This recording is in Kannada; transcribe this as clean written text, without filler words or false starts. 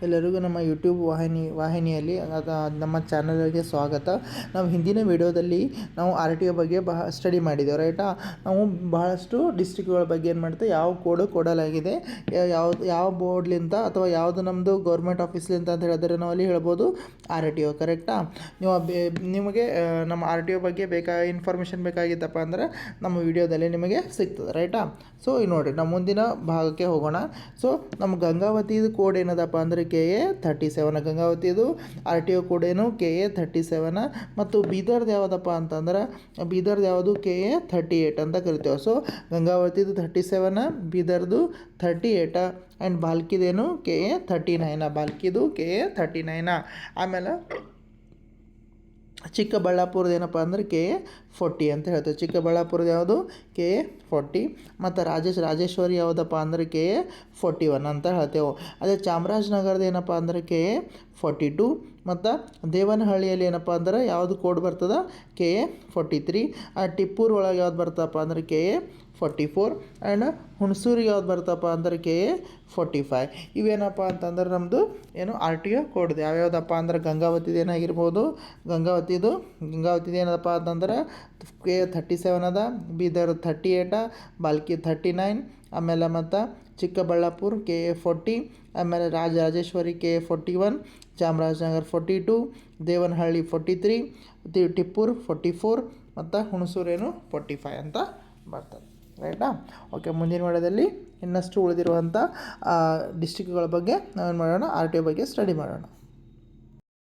ಎಲ್ಲರಿಗೂ ನಮ್ಮ ಯೂಟ್ಯೂಬ್ ವಾಹಿನಿಯಲ್ಲಿ ನಮ್ಮ ಚಾನಲ್ಗೆ ಸ್ವಾಗತ. ನಾವು ಹಿಂದಿನ ವಿಡಿಯೋದಲ್ಲಿ ನಾವು ಆರ್ ಟಿ ಒ ಬಗ್ಗೆ ಸ್ಟಡಿ ಮಾಡಿದ್ದೇವೆ ರೈಟಾ. ನಾವು ಬಹಳಷ್ಟು ಡಿಸ್ಟ್ರಿಕ್ಗಳ ಬಗ್ಗೆ ಏನು ಮಾಡ್ತೇವೆ, ಯಾವ ಕೋಡು ಕೊಡಲಾಗಿದೆ, ಯಾವ ಬೋರ್ಡ್ಲಿಂದ ಅಥವಾ ಯಾವುದು ನಮ್ಮದು ಗೌರ್ಮೆಂಟ್ ಆಫೀಸ್ಲಿಂದ ಅಂತ ಹೇಳಿದ್ರೆ ನಾವು ಅಲ್ಲಿ ಹೇಳ್ಬೋದು ಆರ್ ಟಿ ಒ. ಕರೆಕ್ಟಾ? ನಿಮಗೆ ನಮ್ಮ ಆರ್ ಟಿ ಒ ಬಗ್ಗೆ ಇನ್ಫಾರ್ಮೇಷನ್ ಬೇಕಾಗಿತ್ತಪ್ಪ ಅಂದರೆ ನಮ್ಮ ವಿಡಿಯೋದಲ್ಲಿ ನಿಮಗೆ ಸಿಗ್ತದೆ ರೈಟಾ. ಸೊ ನೋಡಿರಿ, ನಾವು ಮುಂದಿನ ಭಾಗಕ್ಕೆ ಹೋಗೋಣ. ಸೊ ನಮ್ಮ ಗಂಗಾವತಿದು ಕೋಡ್ ಏನದಪ್ಪ ಅಂದರೆ KA37. ಗಂಗಾವತಿದು ಆರ್ ಟಿ ಒ ಕೋಡ್ ಏನು KA37. ಮತ್ತು ಬೀದರ್ದು ಯಾವುದಪ್ಪ ಅಂತಂದ್ರೆ ಬೀದರ್ದು ಯಾವುದು KA38 ಅಂತ ಕರಿತೇವೆ. ಸೊ ಗಂಗಾವತಿದು 37, ಬೀದರ್ದು 38 ಆ್ಯಂಡ್ ಬಾಲ್ಕಿದೇನು KA39. ಬಾಲ್ಕಿದು KA39. ಆಮೇಲೆ ಚಿಕ್ಕಬಳ್ಳಾಪುರದ ಏನಪ್ಪ ಅಂದರೆ KA40 ಅಂತ ಹೇಳ್ತೇವೆ. ಚಿಕ್ಕಬಳ್ಳಾಪುರದ ಯಾವುದು KA40. ಮತ್ತು ರಾಜೇಶ್ವರಿ ಯಾವುದಪ್ಪ ಅಂದರೆ KA41 ಅಂತ ಹೇಳ್ತೇವೆ. ಅದೇ ಚಾಮರಾಜನಗರದ ಏನಪ್ಪ ಅಂದರೆ KA42. ಮತ್ತು ದೇವನಹಳ್ಳಿಯಲ್ಲಿ ಏನಪ್ಪ ಅಂದ್ರೆ ಯಾವುದು ಕೋಡ್ ಬರ್ತದೆ KA43. ಟಿಪ್ಪೂರ್ ಒಳಗೆ ಯಾವ್ದು ಬರ್ತಪ್ಪ ಅಂದ್ರೆ KA44. ಆ್ಯಂಡ್ ಹುಣಸೂರಿಗೆ ಯಾವ್ದು ಬರ್ತಪ್ಪ ಅಂದ್ರೆ KA45. ಇವೇನಪ್ಪ ಅಂತಂದ್ರೆ ನಮ್ಮದು ಏನು ಆರ್ ಟಿ ಒ ಕೋಡ್ ಯಾವ್ಯಾವುದಪ್ಪ ಅಂದ್ರೆ ಗಂಗಾವತಿದು ಏನಾಗಿರ್ಬೋದು, ಗಂಗಾವತಿದು ಏನದಪ್ಪ ಅಂತಂದ್ರೆ KA37 ಅದ, ಬೀದರ್ 38, ಬಾಲ್ಕಿ 39, ಆಮೇಲೆ ಮತ್ತು ಚಿಕ್ಕಬಳ್ಳಾಪುರ KA40, ಆಮೇಲೆ ರಾಜೇಶ್ವರಿ KA41, ಚಾಮರಾಜನಗರ 42, ದೇವನಹಳ್ಳಿ 43, ಟಿಪ್ಪೂರ್ 44 ಮತ್ತು ಹುಣಸೂರೇನು 45 ಅಂತ ಬರ್ತದೆ ರೈಟಾ. ಓಕೆ, ಮುಂದಿನ ವಿಡಿಯೋದಲ್ಲಿ ಇನ್ನಷ್ಟು ಉಳಿದಿರುವಂಥ ಡಿಸ್ಟ್ರಿಕ್ಗಳ ಬಗ್ಗೆ ನಾವೇನು ಮಾಡೋಣ, ಆರ್ ಟಿ ಒ ಬಗ್ಗೆ ಸ್ಟಡಿ ಮಾಡೋಣ.